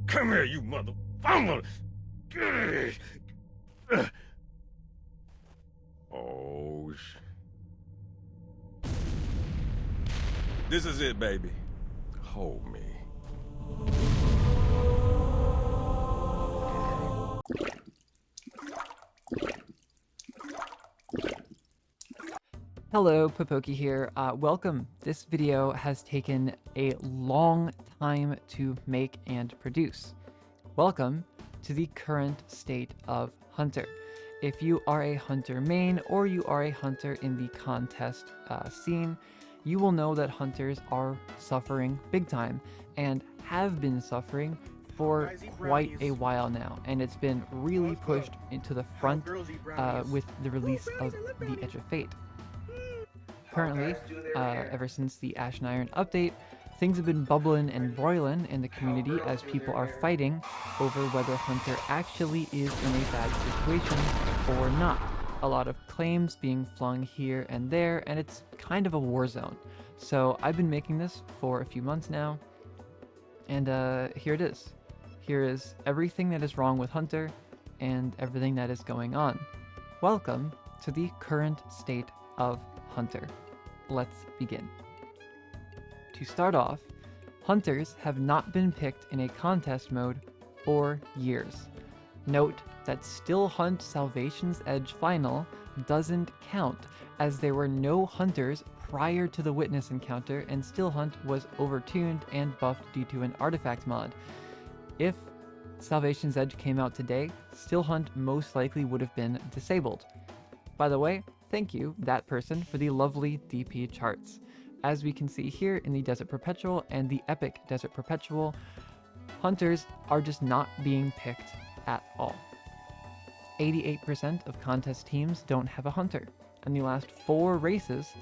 Come here, you mother... Oh, This is it, baby. Hold me. Hello, Popoki here. Welcome. This video has taken a long time to make and produce. Welcome to the current state of Hunter. If you are a Hunter main or you are a Hunter in the contest scene, you will know that Hunters are suffering big time and have been suffering for quite a while now, and it's been really pushed into the front with the release of the Edge of Fate. Currently, ever since the Ash and Iron update, things have been bubbling and broiling in the community as people are fighting over whether Hunter actually is in a bad situation or not. A lot of claims being flung here and there, and it's kind of a war zone. So I've been making this for a few months now, and here it is. Here is everything that is wrong with Hunter and everything that is going on. Welcome to the current state of Hunter. Let's begin. To start off, Hunters have not been picked in a contest mode for years. Note that Still Hunt Salvation's Edge final doesn't count, as there were no Hunters prior to the Witness encounter, and Still Hunt was overtuned and buffed due to an artifact mod. If Salvation's Edge came out today, Still Hunt most likely would have been disabled. By the way, thank you, that person, for the lovely DP charts. As we can see here in the Desert Perpetual and the Epic Desert Perpetual, Hunters are just not being picked at all. 88% of contest teams don't have a Hunter, and the last 4 races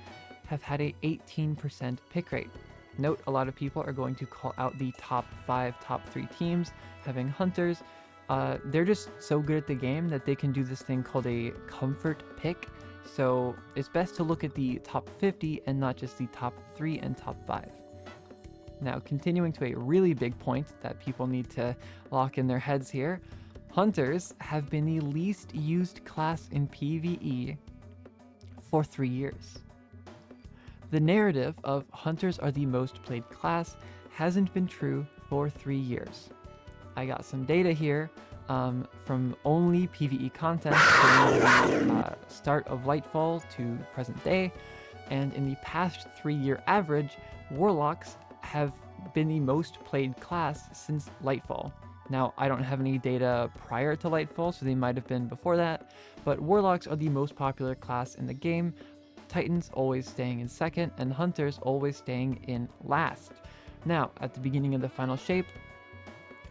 have had a 18% pick rate. Note, a lot of people are going to call out the top 5, top 3 teams having Hunters. They're just so good at the game that they can do this thing called a comfort pick. So it's best to look at the top 50 and not just the top 3 and top 5. Now, continuing to a really big point that people need to lock in their heads here, Hunters have been the least used class in PvE for 3 years. The narrative of Hunters are the most played class hasn't been true for 3 years. I got some data here from only PvE content from the start of Lightfall to present day, and in the past 3-year average, Warlocks have been the most played class since Lightfall. Now, I don't have any data prior to Lightfall, so they might have been before that, but Warlocks are the most popular class in the game, Titans always staying in second, and Hunters always staying in last. Now, at the beginning of the final shape,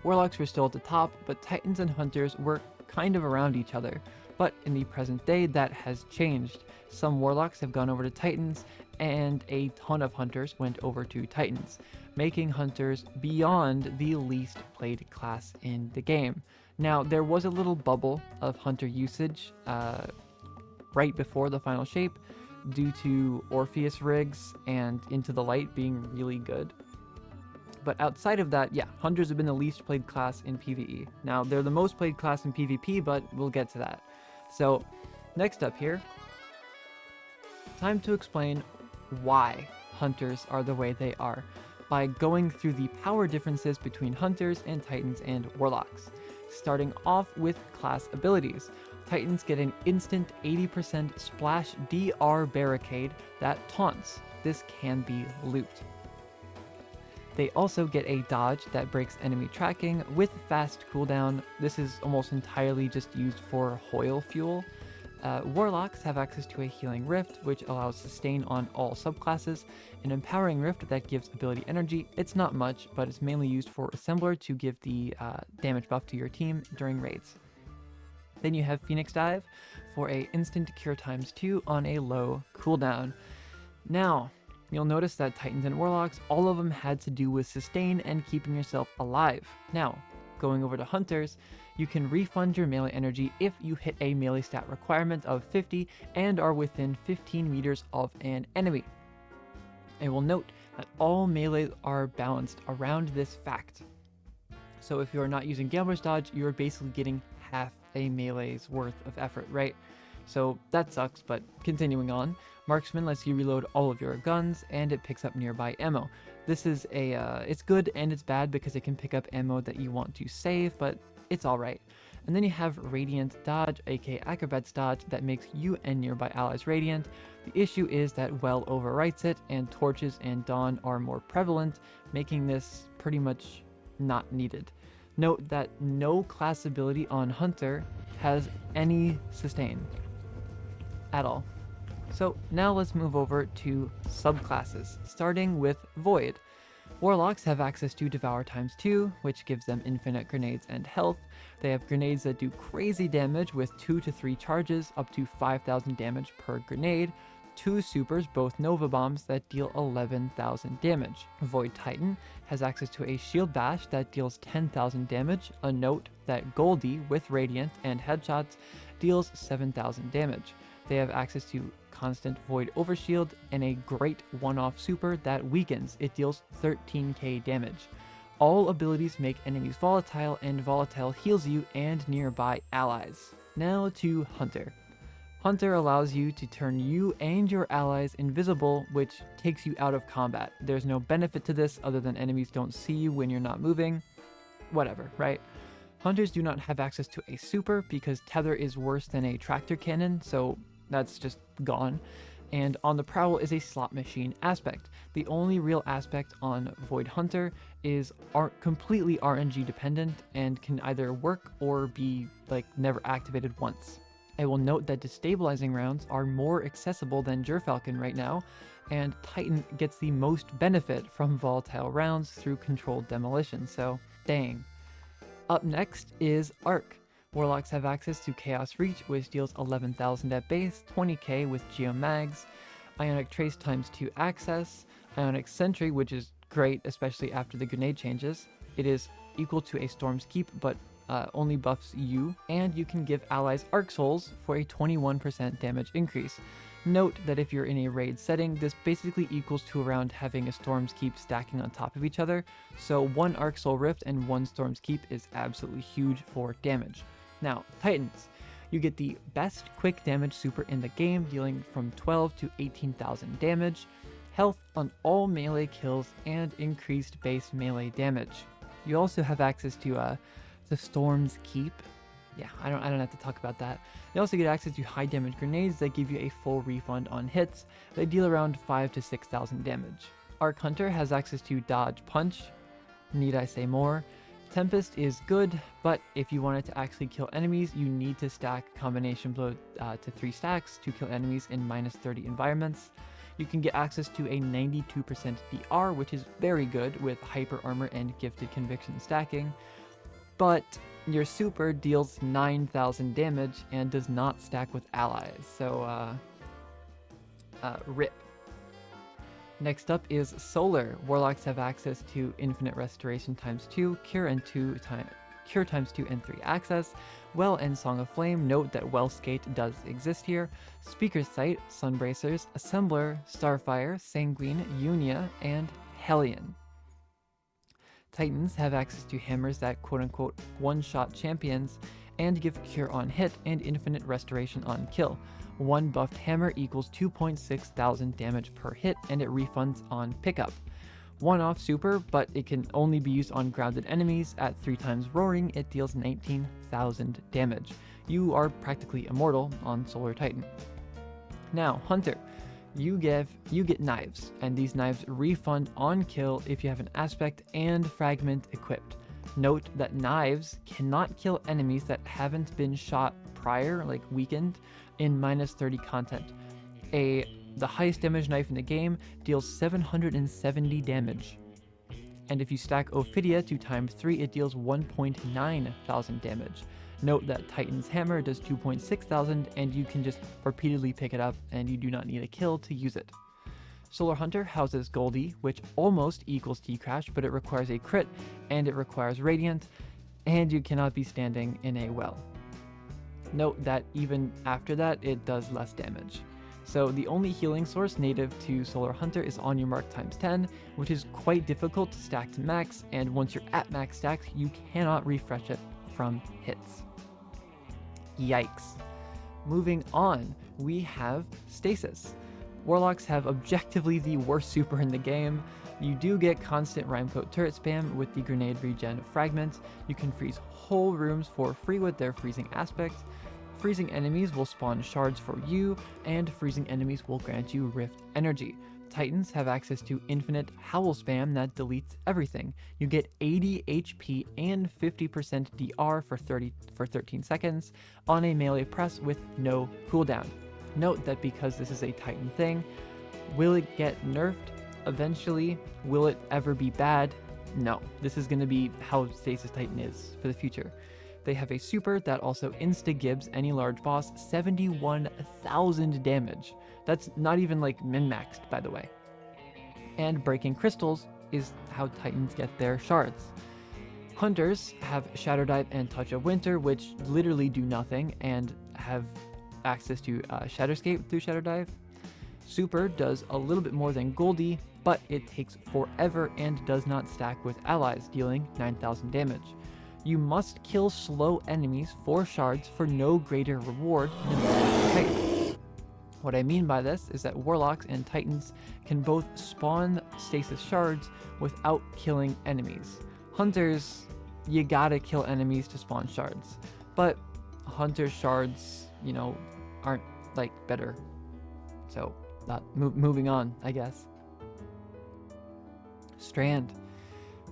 Warlocks were still at the top, but Titans and Hunters were kind of around each other. But in the present day, that has changed. Some Warlocks have gone over to Titans, and a ton of Hunters went over to Titans, making Hunters beyond the least played class in the game. Now, there was a little bubble of Hunter usage right before the final shape, due to Orpheus rigs and Into the Light being really good. But outside of that, yeah, Hunters have been the least played class in PvE. Now, they're the most played class in PvP, but we'll get to that. So, next up here, time to explain why Hunters are the way they are, by going through the power differences between Hunters and Titans and Warlocks. Starting off with class abilities. Titans get an instant 80% splash DR barricade that taunts. This can be looped. They also get a dodge that breaks enemy tracking with fast cooldown. This is almost entirely just used for Hoyle fuel. Warlocks have access to a Healing Rift, which allows sustain on all subclasses, an Empowering Rift that gives ability energy. It's not much, but it's mainly used for Assembler to give the damage buff to your team during raids. Then you have Phoenix Dive for a instant cure ×2 on a low cooldown. Now, you'll notice that Titans and Warlocks, all of them had to do with sustain and keeping yourself alive. Now, going over to Hunters, you can refund your melee energy if you hit a melee stat requirement of 50 and are within 15 meters of an enemy. I will note that all melees are balanced around this fact. So if you're not using Gambler's Dodge, you're basically getting half a melee's worth of effort, right? So that sucks, but continuing on. Marksman lets you reload all of your guns, and it picks up nearby ammo. This is it's good and it's bad because it can pick up ammo that you want to save, but it's alright. And then you have Radiant Dodge, aka Acrobat's Dodge, that makes you and nearby allies radiant. The issue is that Well overwrites it, and Torches and Dawn are more prevalent, making this pretty much not needed. Note that no class ability on Hunter has any sustain at all. So now let's move over to subclasses, starting with Void. Warlocks have access to Devour ×2, which gives them infinite grenades and health. They have grenades that do crazy damage with 2 to 3 charges, up to 5,000 damage per grenade. 2 supers, both Nova Bombs, that deal 11,000 damage. Void Titan has access to a Shield Bash that deals 10,000 damage. A note that Goldie, with Radiant and Headshots, deals 7,000 damage. They have access to Constant Void Overshield and a great one-off super that weakens. It deals 13k damage. All abilities make enemies volatile, and volatile heals you and nearby allies. Now to Hunter. Hunter allows you to turn you and your allies invisible, which takes you out of combat. There's no benefit to this other than enemies don't see you when you're not moving. Whatever, right? Hunters do not have access to a super because Tether is worse than a tractor cannon, so that's just gone. And on the prowl is a slot machine aspect. The only real aspect on Void Hunter is completely RNG dependent and can either work or be like never activated once. I will note that destabilizing rounds are more accessible than Gerfalcon right now, and Titan gets the most benefit from volatile rounds through controlled demolition, so dang. Up next is Arc. Warlocks have access to Chaos Reach, which deals 11,000 at base, 20k with Geomags, Ionic Trace ×2 access, Ionic Sentry, which is great, especially after the grenade changes. It is equal to a Storm's Keep, but only buffs you, and you can give allies Arc Souls for a 21% damage increase. Note that if you're in a raid setting, this basically equals to around having a Storm's Keep stacking on top of each other, so 1 Arc Soul Rift and 1 Storm's Keep is absolutely huge for damage. Now, Titans. You get the best quick damage super in the game, dealing from 12 to 18,000 damage, health on all melee kills, and increased base melee damage. You also have access to the Storm's Keep. Yeah, I don't have to talk about that. You also get access to high damage grenades that give you a full refund on hits. They deal around 5 to 6,000 damage. Arc Hunter has access to Dodge Punch. Need I say more? Tempest is good, but if you wanted to actually kill enemies, you need to stack Combination Blow to 3 stacks to kill enemies in -30 environments. You can get access to a 92% DR, which is very good with Hyper Armor and Gifted Conviction stacking, but your super deals 9,000 damage and does not stack with allies, so RIP. Next up is Solar. Warlocks have access to Infinite Restoration ×2, Cure ×2 and 3 access, Well and Song of Flame. Note that Well Skate does exist here. Speaker's Sight, Sunbracers, Assembler, Starfire, Sanguine, Unia, and Hellion. Titans have access to hammers that quote-unquote one-shot champions and give Cure on hit and Infinite Restoration on kill. 1 buffed hammer equals 2,600 damage per hit, and it refunds on pickup. 1 off super, but it can only be used on grounded enemies. At 3 times roaring, it deals 19,000 damage. You are practically immortal on Solar Titan. Now, Hunter. You get knives, and these knives refund on kill if you have an aspect and fragment equipped. Note that knives cannot kill enemies that haven't been shot prior, like weakened, in -30 content. The highest damage knife in the game deals 770 damage. And if you stack Ophidia to ×3, it deals 1,900 damage. Note that Titan's Hammer does 2,600, and you can just repeatedly pick it up, and you do not need a kill to use it. Solar Hunter houses Goldie, which almost equals T-Crash, but it requires a crit, and it requires Radiant, and you cannot be standing in a well. Note that even after that, it does less damage. So the only healing source native to Solar Hunter is On Your Mark ×10, which is quite difficult to stack to max, and once you're at max stack, you cannot refresh it from hits. Yikes. Moving on, we have Stasis. Warlocks have objectively the worst super in the game. You do get constant Rhymecoat turret spam with the grenade regen fragment. You can freeze whole rooms for free with their freezing aspect. Freezing enemies will spawn shards for you, and freezing enemies will grant you rift energy. Titans have access to infinite howl spam that deletes everything. You get 80 HP and 50% DR for 13 seconds on a melee press with no cooldown. Note that because this is a Titan thing, will it get nerfed eventually? Will it ever be bad? No, this is going to be how Stasis Titan is for the future. They have a super that also insta-gibs any large boss 71,000 damage. That's not even like min-maxed, by the way. And breaking crystals is how Titans get their shards. Hunters have Shadow Dive and Touch of Winter, which literally do nothing and have access to Shadowscape through Shadow Dive. Super does a little bit more than Goldie, but it takes forever and does not stack with allies, dealing 9,000 damage. You must kill slow enemies for shards for no greater reward than Titan. What I mean by this is that Warlocks and Titans can both spawn Stasis shards without killing enemies. Hunters, you gotta kill enemies to spawn shards, but Hunter shards, aren't like better. So, moving on, I guess. Strand.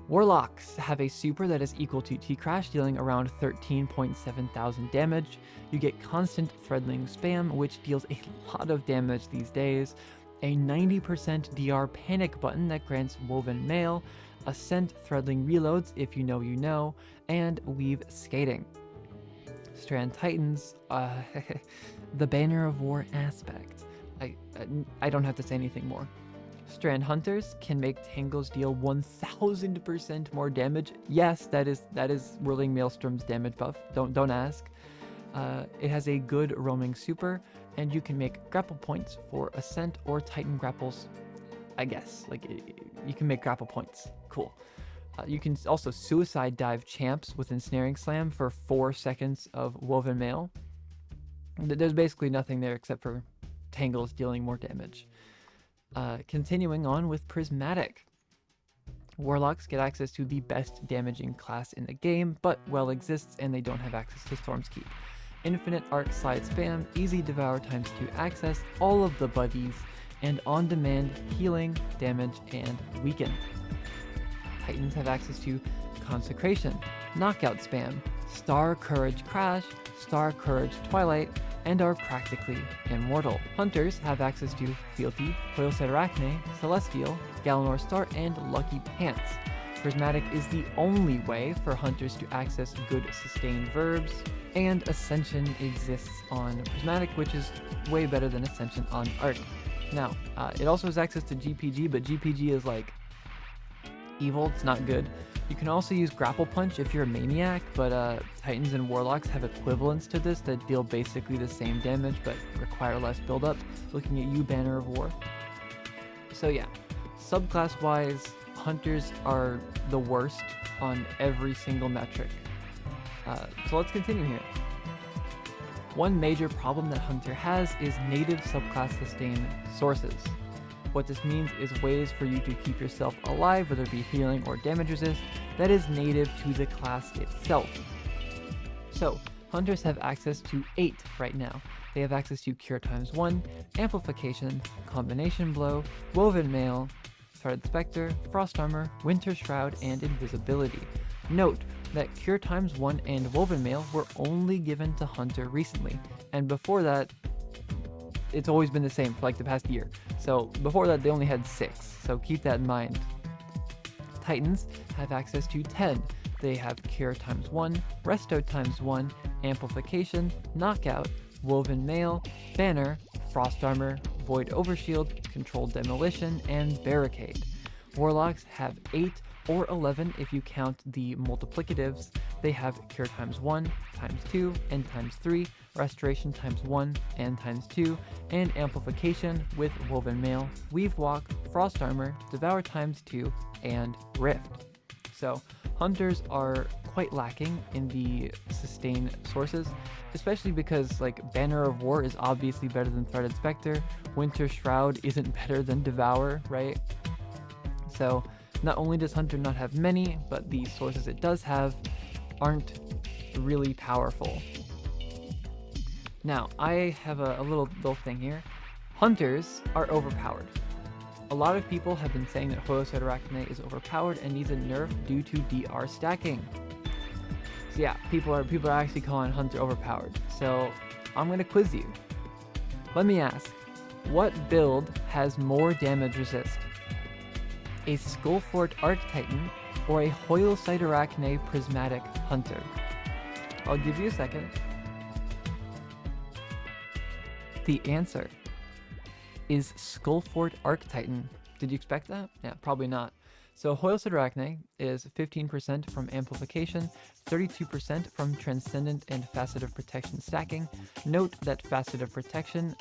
Warlocks have a super that is equal to T-Crash, dealing around 13.7 thousand damage. You get constant Threadling spam, which deals a lot of damage these days. A 90% DR panic button that grants Woven Mail. Ascent Threadling reloads if you know, and Weave Skating. Strand Titans, the Banner of War aspect. I don't have to say anything more. Strand Hunters can make Tangles deal 1000% more damage. Yes, that is Whirling Maelstrom's damage buff. Don't ask. It has a good roaming super, and you can make grapple points for Ascent or Titan grapples. I guess you can make grapple points. Cool. You can also suicide dive champs with Ensnaring Slam for 4 seconds of Woven Mail. There's basically nothing there except for Tangles dealing more damage. Continuing on with Prismatic. Warlocks get access to the best damaging class in the game, but well exists and they don't have access to Storm's Keep. Infinite Arc Slide spam, easy devour ×2 access, all of the buddies, and on-demand healing, damage, and weaken. Titans have access to Consecration, Knockout spam, Star Courage Crash, Star Courage Twilight, and are practically immortal. Hunters have access to Fealty, Coilset Arachne, Celestial, Galanor Star, and Lucky Pants. Prismatic is the only way for Hunters to access good sustained verbs, and Ascension exists on Prismatic, which is way better than Ascension on Arc. Now, it also has access to GPG, but GPG is like evil, it's not good. You can also use Grapple Punch if you're a Maniac, but Titans and Warlocks have equivalents to this that deal basically the same damage but require less buildup. Looking at you, Banner of War. So yeah, subclass-wise, Hunters are the worst on every single metric. So let's continue here. One major problem that Hunter has is native subclass sustain sources. What this means is ways for you to keep yourself alive, whether it be healing or damage resist, that is native to the class itself. So, Hunters have access to 8 right now. They have access to Cure ×1, Amplification, Combination Blow, Woven Mail, Thread Spectre, Frost Armor, Winter Shroud, and Invisibility. Note that Cure ×1 and Woven Mail were only given to Hunter recently, and before that, it's always been the same for like the past year. So before that, they only had 6, so keep that in mind. Titans have access to 10. They have Cure ×1, Resto ×1, Amplification, Knockout, Woven Mail, Banner, Frost Armor, Void Overshield, Controlled Demolition, and Barricade. Warlocks have 8 or 11 if you count the multiplicatives. They have Cure times 1, times 2, and times 3, Restoration times 1 and times 2, and Amplification with Woven Mail, Weave Walk, Frost Armor, Devour times 2, and Rift. So hunters are quite lacking in the sustain sources, especially because like Banner of War is obviously better than Threaded Spectre, Winter Shroud isn't better than Devour, right? So not only does Hunter not have many, but the sources it does have aren't really powerful. Now, I have a little thing here. Hunters are overpowered. A lot of people have been saying that Hoyosite Arachne is overpowered and needs a nerf due to DR stacking. So yeah, people are actually calling Hunter overpowered. So I'm gonna quiz you. Let me ask, what build has more damage resist? A Skullfort Arctitan or a Hoyosite Arachne Prismatic Hunter? I'll give you a second. The answer is Skullfort Arctitan. Did you expect that? Yeah, probably not. So Hoyosite Arachne is 15% from Amplification, 32% from Transcendent and Facetive Protection stacking. Note that Facetive Protection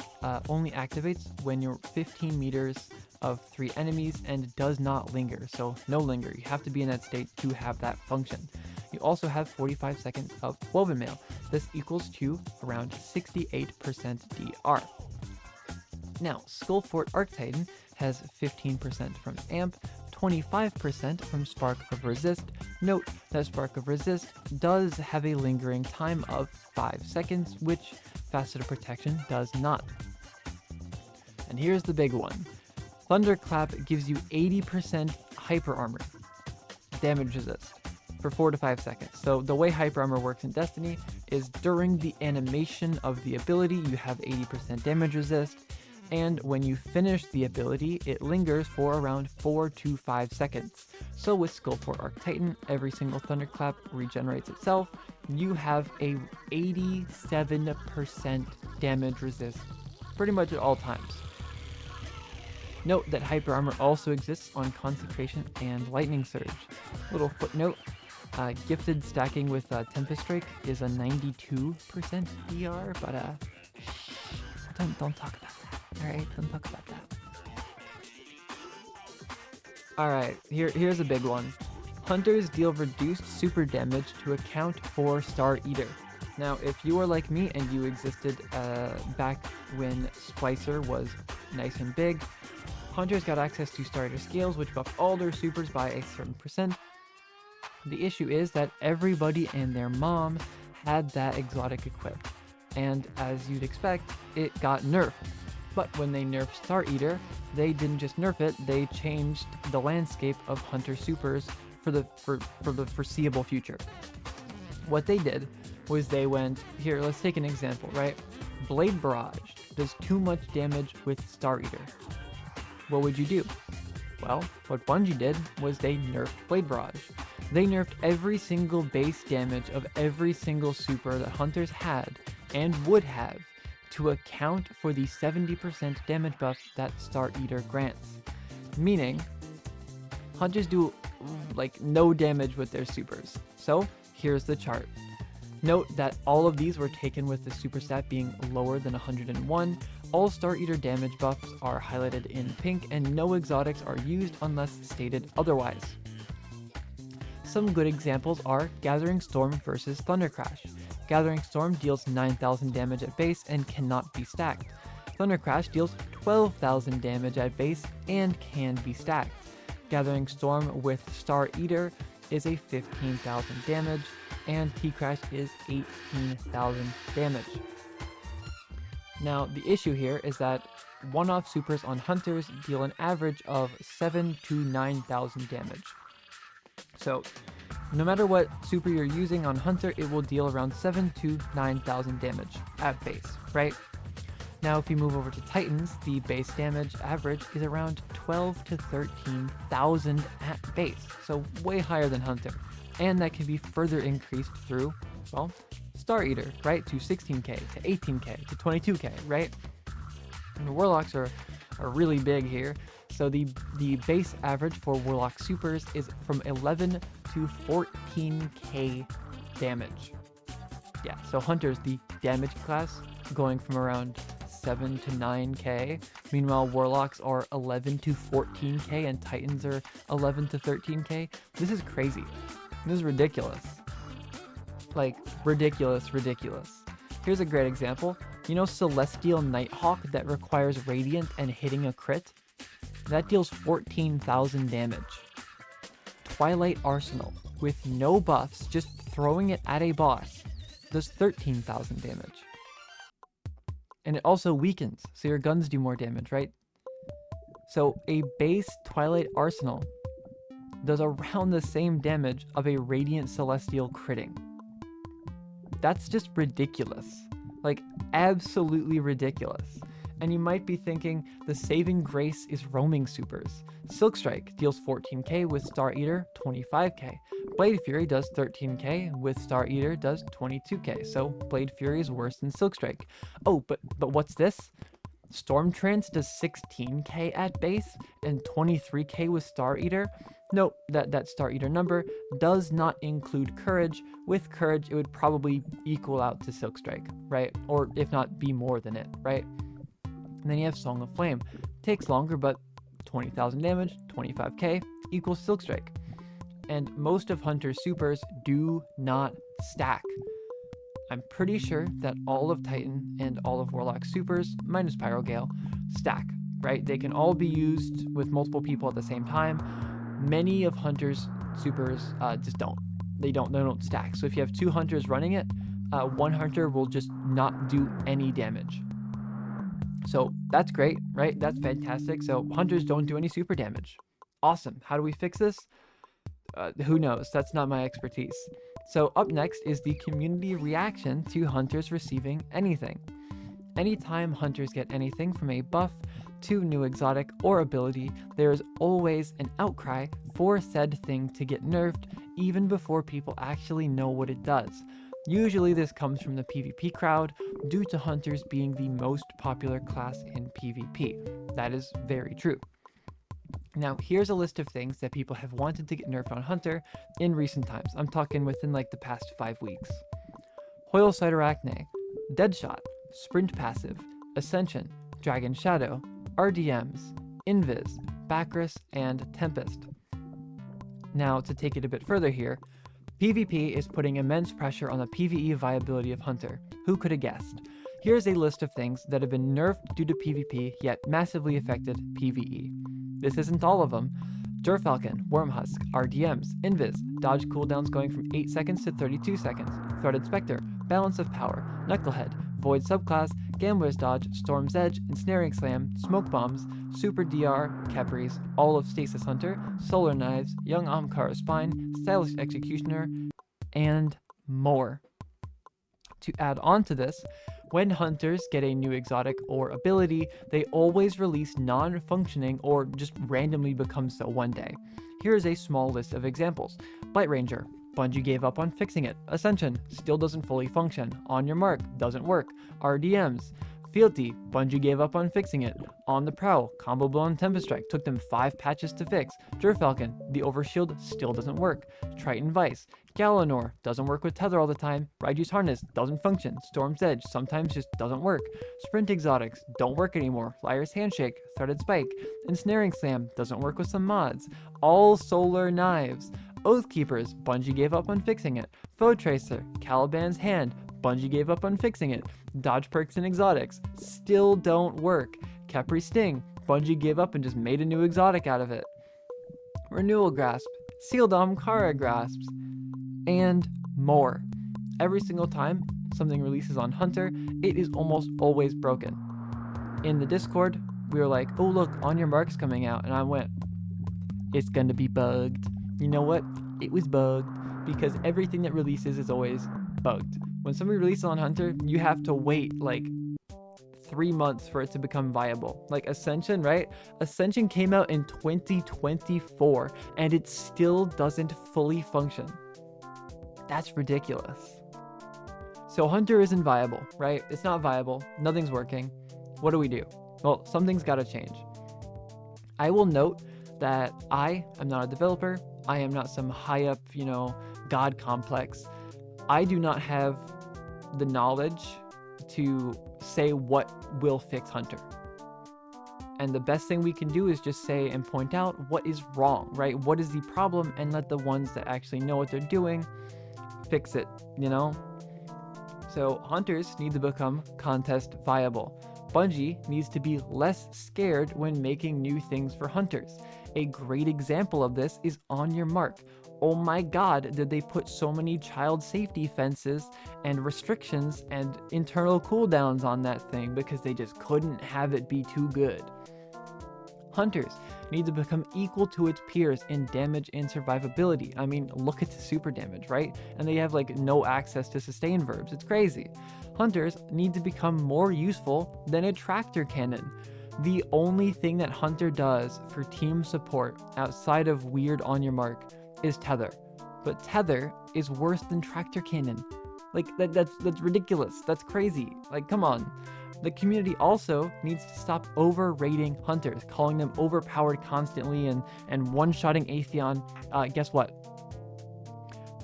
only activates when you're 15 meters of 3 enemies and does not linger, so no linger. You have to be in that state to have that function. You also have 45 seconds of Woven Mail. This equals to around 68% DR. Now, Skullfort Arctitan has 15% from Amp, 25% from Spark of Resist. Note that Spark of Resist does have a lingering time of 5 seconds, which Faceted Protection does not. And here's the big one. Thunderclap gives you 80% Hyper Armor damage resist for 4 to 5 seconds. So the way Hyper Armor works in Destiny is during the animation of the ability, you have 80% damage resist, and when you finish the ability, it lingers for around 4 to 5 seconds. So with Skullfort Arctitan, every single Thunderclap regenerates itself. You have a 87% damage resist pretty much at all times. Note that Hyper Armor also exists on Consecration and Lightning Surge. Little footnote, gifted stacking with Tempest Drake is a 92% DR, but don't talk about that. Alright, don't talk about that. Alright, here's a big one. Hunters deal reduced super damage to account for Star Eater. Now, if you are like me and you existed back when Splicer was nice and big, Hunters got access to Star Eater scales, which buff all their supers by a certain percent. The issue is that everybody and their mom had that exotic equipped, and as you'd expect, it got nerfed. But when they nerfed Star Eater, they didn't just nerf it, they changed the landscape of Hunter supers for the foreseeable future. What they did was they went, here, let's take an example, right? Blade Barrage does too much damage with Star Eater. What would you do? Well, what Bungie did was they nerfed Blade Barrage. They nerfed every single base damage of every single super that Hunters had and would have to account for the 70% damage buff that Star Eater grants. Meaning, Hunters do like no damage with their supers. So here's the chart. Note that all of these were taken with the super stat being lower than 101. All Star Eater damage buffs are highlighted in pink, and no exotics are used unless stated otherwise. Some good examples are Gathering Storm versus Thunder Crash. Gathering Storm deals 9,000 damage at base and cannot be stacked. Thunder Crash deals 12,000 damage at base and can be stacked. Gathering Storm with Star Eater is a 15,000 damage, and T-Crash is 18,000 damage. Now, the issue here is that one-off supers on Hunters deal an average of 7,000 to 9,000 damage. So, no matter what super you're using on Hunter, it will deal around 7,000 to 9,000 damage at base, right? Now, if you move over to Titans, the base damage average is around 12,000 to 13,000 at base, so way higher than Hunter. And that can be further increased through, well, Star Eater, right? To 16k, to 18k, to 22k, right? And the Warlocks are really big here. So the base average for Warlock Supers is from 11 to 14k damage. Yeah, so Hunter's the damage class, going from around 7 to 9k. Meanwhile, Warlocks are 11 to 14k, and Titans are 11 to 13k. This is crazy. This is ridiculous. Like, ridiculous. Here's a great example. You know Celestial Nighthawk that requires Radiant and hitting a crit? That deals 14,000 damage. Twilight Arsenal, with no buffs, just throwing it at a boss, does 13,000 damage. And it also weakens, so your guns do more damage, right? So a base Twilight Arsenal does around the same damage of a Radiant Celestial critting. That's just ridiculous. Like, absolutely ridiculous. And you might be thinking, the saving grace is roaming supers. Silkstrike deals 14k with Star Eater 25k. Blade Fury does 13k with Star Eater does 22k. So Blade Fury is worse than Silkstrike. Oh, but what's this? Storm Trance does 16k at base and 23k with Star Eater. Nope, that Star Eater number does not include Courage. With Courage, it would probably equal out to Silkstrike, right? Or if not, be more than it, right? And then you have Song of Flame. Takes longer, but 20,000 damage, 25k equals Silkstrike. And most of Hunter's supers do not stack. I'm pretty sure that all of Titan and all of Warlock supers, minus Pyrogale, stack, right? They can all be used with multiple people at the same time. Many of Hunter's supers just don't. They don't stack. So if you have two Hunters running it, one Hunter will just not do any damage. So that's great, right? That's fantastic. So Hunters don't do any super damage. Awesome. How do we fix this? Who knows? That's not my expertise. So up next is the community reaction to Hunters receiving anything. Anytime Hunters get anything from a buff to new exotic or ability, there is always an outcry for said thing to get nerfed even before people actually know what it does. Usually this comes from the PvP crowd due to Hunters being the most popular class in PvP. That is very true. Now, here's a list of things that people have wanted to get nerfed on Hunter in recent times. I'm talking within like the past 5 weeks. Hoyle Side Arachne, Deadshot, Sprint Passive, Ascension, Dragon Shadow, RDMs, Invis, Bacchus, and Tempest. Now, to take it a bit further here, PvP is putting immense pressure on the PvE viability of Hunter. Who could have guessed? Here's a list of things that have been nerfed due to PvP, yet massively affected PvE. This isn't all of them. Durfalcon, Wormhusk, RDMs, Invis, dodge cooldowns going from 8 seconds to 32 seconds, Threaded Spectre, Balance of Power, Knucklehead, Void Subclass, Gambler's Dodge, Storm's Edge, Ensnaring Slam, Smoke Bombs, Super DR, Capris, all of Stasis Hunter, Solar Knives, Young Amkara Spine, Stylish Executioner, and more. To add on to this, when Hunters get a new exotic or ability, they always release non-functioning or just randomly become so one day. Here is a small list of examples. Blight Ranger, Bungie gave up on fixing it. Ascension, still doesn't fully function. On Your Mark, doesn't work. RDMs, Fealty, Bungie gave up on fixing it. On the Prowl, Combo Blow and Tempest Strike, took them 5 patches to fix. Durfalcon, the Overshield still doesn't work. Triton Vice, Galanor, doesn't work with Tether all the time. Raiju's Harness, doesn't function. Storm's Edge, sometimes just doesn't work. Sprint Exotics, don't work anymore. Liar's Handshake, Threaded Spike. Ensnaring Slam, doesn't work with some mods. All Solar Knives. Oathkeepers, Bungie gave up on fixing it. Foe Tracer, Caliban's Hand, Bungie gave up on fixing it. Dodge Perks and Exotics, still don't work. Capri Sting, Bungie gave up and just made a new exotic out of it. Renewal Grasp, Sealed Amkara Grasps, and more. Every single time something releases on Hunter, it is almost always broken. In the Discord, we were like, oh look, On Your Mark's coming out, and I went, it's gonna be bugged. You know what? It was bugged, because everything that releases is always bugged. When somebody releases on Hunter, you have to wait like 3 months for it to become viable. Like Ascension, right? Ascension came out in 2024 and it still doesn't fully function. That's ridiculous. So Hunter isn't viable, right? It's not viable. Nothing's working. What do we do? Well, something's got to change. I will note that I am not a developer. I am not some high up, God complex. I do not have the knowledge to say what will fix Hunter. And the best thing we can do is just say and point out what is wrong, right? What is the problem, and let the ones that actually know what they're doing fix it, So hunters need to become contest viable. Bungie needs to be less scared when making new things for hunters. A great example of this is On Your Mark. Oh my god, did they put so many child safety fences and restrictions and internal cooldowns on that thing because they just couldn't have it be too good. Hunters need to become equal to its peers in damage and survivability. I mean, look at the super damage, right? And they have no access to sustain verbs. It's crazy. Hunters need to become more useful than a tractor cannon. The only thing that Hunter does for team support outside of weird On Your Mark is tether. But tether is worse than tractor cannon. That's ridiculous. That's crazy. Come on. The community also needs to stop overrating hunters, calling them overpowered constantly and one-shotting Atheon. Guess what?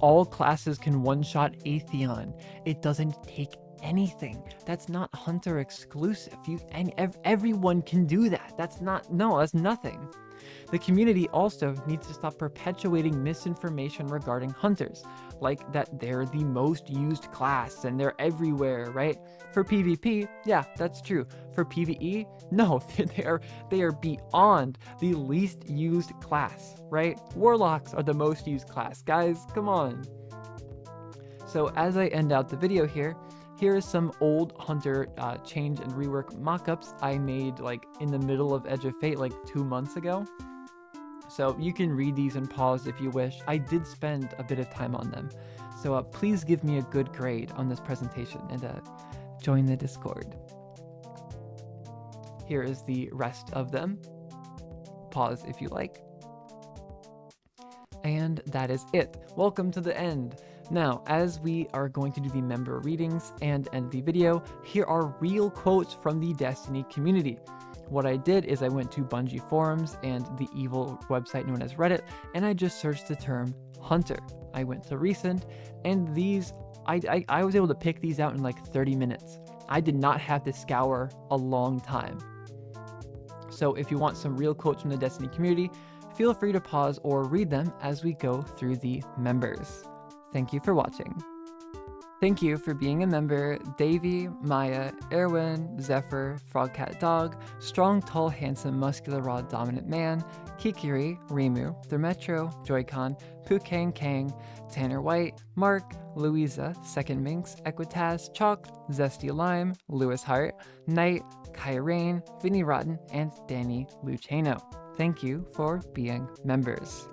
All classes can one-shot Atheon. It doesn't take anything. That's not hunter exclusive. Everyone can do that. That's nothing. The community also needs to stop perpetuating misinformation regarding hunters, like that they're the most used class and they're everywhere, right? For PvP, yeah, that's true. For PvE, no, they are beyond the least used class, right? Warlocks are the most used class, guys, come on. So as I end out the video here is some old Hunter change and rework mockups I made in the middle of Edge of Fate 2 months ago. So you can read these and pause if you wish. I did spend a bit of time on them. So please give me a good grade on this presentation and join the Discord. Here is the rest of them. Pause if you like. And that is it. Welcome to the end. Now, as we are going to do the member readings and end the video, here are real quotes from the Destiny community. What I did is I went to Bungie forums and the evil website known as Reddit, and I just searched the term hunter. I went to recent, and these, I was able to pick these out in 30 minutes. I did not have to scour a long time. So if you want some real quotes from the Destiny community, feel free to pause or read them as we go through the members. Thank you for watching. Thank you for being a member, Davey, Maya, Erwin, Zephyr, Frogcat Dog, Strong, Tall, Handsome, Muscular, Raw, Dominant Man, Kikiri, Rimu, Thermetro, Joy-Con, Pukang Kang, Tanner White, Mark, Louisa, Second Minx, Equitaz, Chalk, Zesty Lime, Lewis Hart, Knight, Kyrain, Vinny Rotten, and Danny Luceno. Thank you for being members.